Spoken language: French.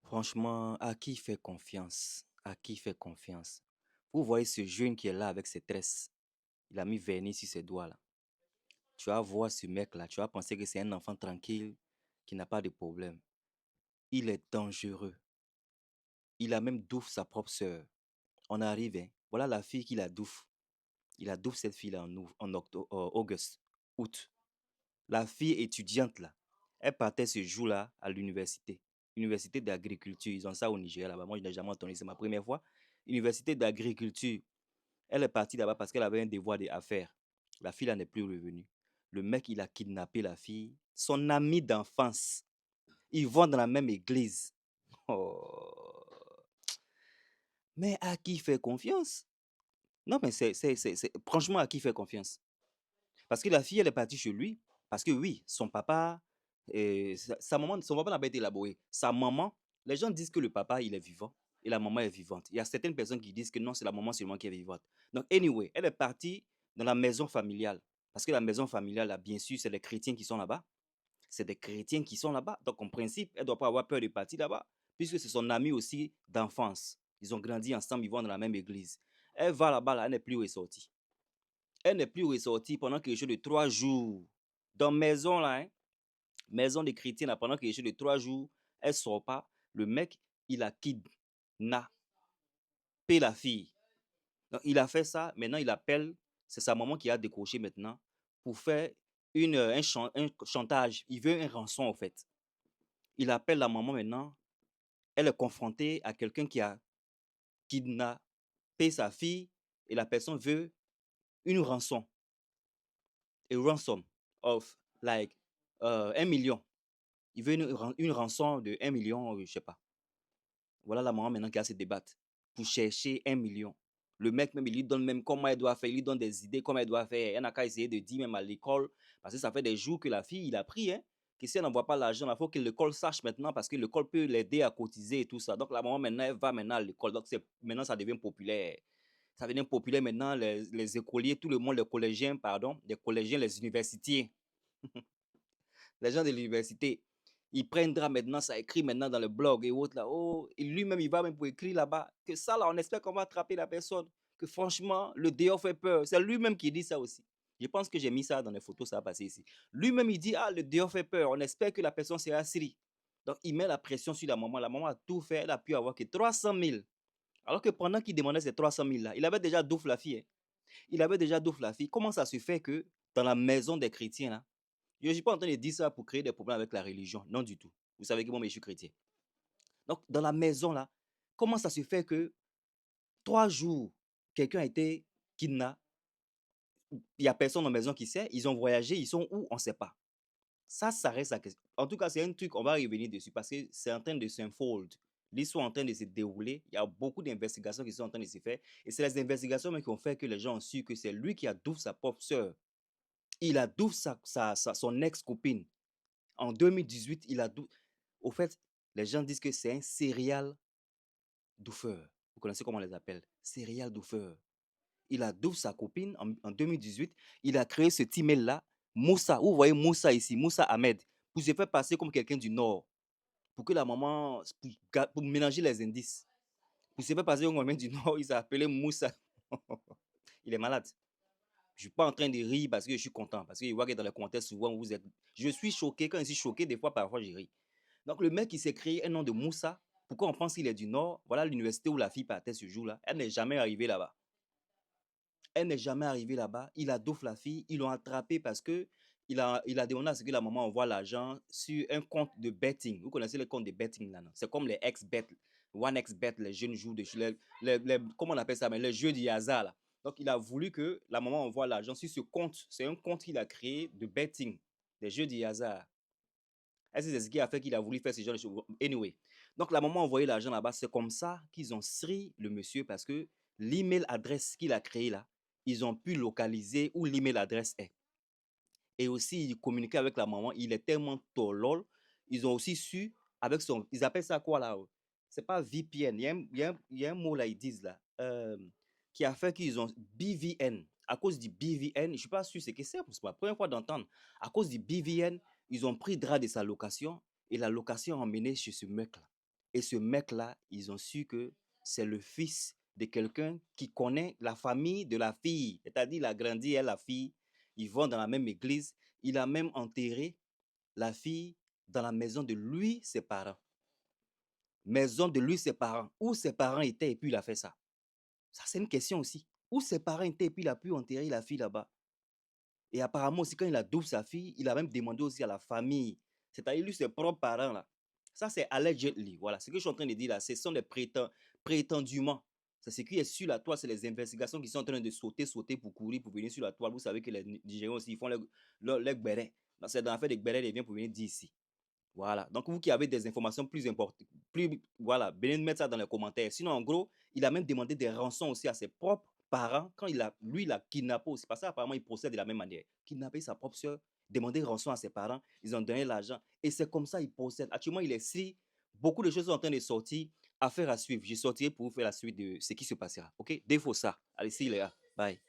Franchement, à qui fait confiance? À qui fait confiance? Vous voyez ce jeune qui est là avec ses tresses. Il a mis vernis sur ses doigts là. Tu vas voir ce mec là, tu vas penser que c'est un enfant tranquille qui n'a pas de problème. Il est dangereux. Il a même doufe sa propre sœur. On arrive, hein. Voilà la fille qu'il a doufe. Il a doufe cette fille-là en auguste, août. La fille étudiante là, elle partait ce jour-là à l'université. Université d'agriculture. Ils ont ça au Nigeria là-bas. Moi, je n'ai jamais entendu, c'est ma première fois. Université d'agriculture. Elle est partie là-bas parce qu'elle avait un devoir à faire. La fille là n'est plus revenue. Le mec, il a kidnappé la fille. Son ami d'enfance. Ils vont dans la même église. Oh. Mais à qui faire confiance? Non, mais franchement, à qui faire confiance? Parce que la fille, elle est partie chez lui. Parce que oui, son papa, sa maman, son papa n'a pas été élaboré. Sa maman, les gens disent que le papa, il est vivant et la maman est vivante. Il y a certaines personnes qui disent que non, c'est la maman seulement qui est vivante. Donc, anyway, elle est partie dans la maison familiale. Parce que la maison familiale, là, bien sûr, c'est les chrétiens qui sont là-bas. C'est des chrétiens qui sont là-bas. Donc, en principe, elle ne doit pas avoir peur de partir là-bas, puisque c'est son ami aussi d'enfance. Ils ont grandi ensemble, ils vont dans la même église. Elle va là-bas, là, elle n'est plus ressortie. Elle n'est plus ressortie pendant quelque chose de 3 jours. Dans maison, là, hein, maison des chrétiens, là, pendant quelque chose de 3 jours, elle ne sort pas. Le mec, il a kidnappé la fille. Donc, il a fait ça. Maintenant, il appelle. C'est sa maman qui a décroché maintenant pour faire un chantage. Il veut un rançon, en fait. Il appelle la maman maintenant. Elle est confrontée à quelqu'un qui a kidnappé sa fille et la personne veut une rançon. A ransom of like 1 million. Il veut une rançon de 1 million, je ne sais pas. Voilà la maman maintenant qui a se débattre pour chercher 1 million. Le mec même, il lui donne même comment elle doit faire, il lui donne des idées comment elle doit faire. Elle n'a qu'à essayer de dire même à l'école, parce que ça fait des jours que la fille, il a pris, hein, que si elle n'envoie pas l'argent, il faut que l'école sache maintenant, parce que l'école peut l'aider à cotiser et tout ça. Donc la maman maintenant, elle va maintenant à l'école. Donc maintenant, ça devient populaire. Ça devient populaire maintenant, les écoliers, tout le monde, les collégiens, pardon, les collégiens, les universitaires, les gens de l'université, ils prendra maintenant, ça écrit maintenant dans le blog et autres là. Oh, et lui-même, il va même pour écrire là-bas que ça là, on espère qu'on va attraper la personne. Que franchement, le dehors fait peur. C'est lui-même qui dit ça aussi. Je pense que j'ai mis ça dans les photos, ça va passer ici. Lui-même, il dit, ah, le dehors fait peur. On espère que la personne sera Syrie. Donc, il met la pression sur la maman. La maman a tout fait. Elle a pu avoir que 300 000. Alors que pendant qu'il demandait ces 300 000 là, il avait déjà double la fille. Hein. Il avait déjà double la fille. Comment ça se fait que dans la maison des chrétiens là, je ne suis pas en train de dire ça pour créer des problèmes avec la religion. Non du tout. Vous savez que moi, je suis chrétien. Donc, dans la maison, là, comment ça se fait que 3 jours, quelqu'un a été kidnappé, il n'y a personne dans la maison qui sait, ils ont voyagé, ils sont où, on ne sait pas. Ça reste la question. En tout cas, c'est un truc, on va revenir dessus parce que c'est en train de s'unfold. L'histoire est en train de se dérouler. Il y a beaucoup d'investigations qui sont en train de se faire. Et c'est les investigations même qui ont fait que les gens ont su que c'est lui qui a double sa propre sœur. Il a double son ex-copine. En 2018, il a double. Au fait, les gens disent que c'est un serial douffeur. Vous connaissez comment on les appelle? Serial douffeur. Il a double sa copine en 2018. Il a créé ce petit mail-là, Moussa. Vous voyez Moussa ici, Moussa Ahmed, pour se faire passer comme quelqu'un du Nord. Pour que la maman, pour mélanger les indices. Pour se faire passer comme quelqu'un du Nord, il s'est appelé Moussa. Il est malade. Je ne suis pas en train de rire parce que je suis content. Parce que je vois que dans les commentaires, souvent, vous êtes. Je suis choqué. Quand je suis choqué, des fois, parfois, je ris. Donc, le mec, il s'est créé un nom de Moussa. Pourquoi on pense qu'il est du Nord? Voilà l'université où la fille partait ce jour-là. Elle n'est jamais arrivée là-bas. Elle n'est jamais arrivée là-bas. Il a double la fille. Ils l'ont attrapé parce que il a demandé à ce que la maman envoie l'argent sur un compte de betting. Vous connaissez le compte de betting là, non? C'est comme les ex-bet, one ex-bet, les jeunes jouent de comment on appelle ça, mais les jeux du hasard là. Donc il a voulu que la maman envoie l'argent sur ce compte. C'est un compte qu'il a créé de betting, des jeux du hasard. Est-ce que c'est ce qui a fait qu'il a voulu faire ce genre de choses? Anyway. Donc la maman a envoyé l'argent là-bas. C'est comme ça qu'ils ont sri le monsieur parce que l'email adresse qu'il a créé là, ils ont pu localiser où l'email adresse est. Et aussi, il communiquait avec la maman. Il est tellement tolol. Ils ont aussi su avec son. Ils appellent ça quoi là? C'est pas VPN. Il y a un mot là, ils disent là. Qui a fait qu'ils ont BVN. À cause du BVN, je ne suis pas sûr ce que c'est pas la première fois d'entendre. À cause du BVN, ils ont pris drap de sa location et la location a emmené chez ce mec là. Et ce mec-là, ils ont su que c'est le fils de quelqu'un qui connaît la famille de la fille. C'est-à-dire, il a grandi, elle, la fille. Ils vont dans la même église. Il a même enterré la fille dans la maison de lui, ses parents. Maison de lui, ses parents. Où ses parents étaient et puis il a fait ça. Ça, c'est une question aussi. Où ses parents étaient et puis il a pu enterrer la fille là-bas. Et apparemment aussi, quand il a double sa fille, il a même demandé aussi à la famille. C'est-à-dire, lui, ses propres parents là. Ça, c'est allegedly. Voilà. Ce que je suis en train de dire là, ce sont des prétendument. C'est ce qui est sur la toile, c'est les investigations qui sont en train de sauter pour courir, pour venir sur la toile. Vous savez que les Nigériens aussi, ils font les gbérés. C'est dans l'affaire des gbérés, ils viennent pour venir dire ici. Voilà. Donc, vous qui avez des informations plus importantes, voilà, venez mettre ça dans les commentaires. Sinon, en gros, il a même demandé des rançons aussi à ses propres parents quand lui, il a kidnappé aussi. Parce qu'apparemment, il procède de la même manière. Kidnappé sa propre soeur, demander rançon à ses parents, ils ont donné l'argent. Et c'est comme ça qu'il procède. Actuellement, il est si. Beaucoup de choses sont en train de sortir. Affaire à suivre. Je sortirai pour vous faire la suite de ce qui se passera. OK? Défaut ça. Allez, see you, les gars. Bye.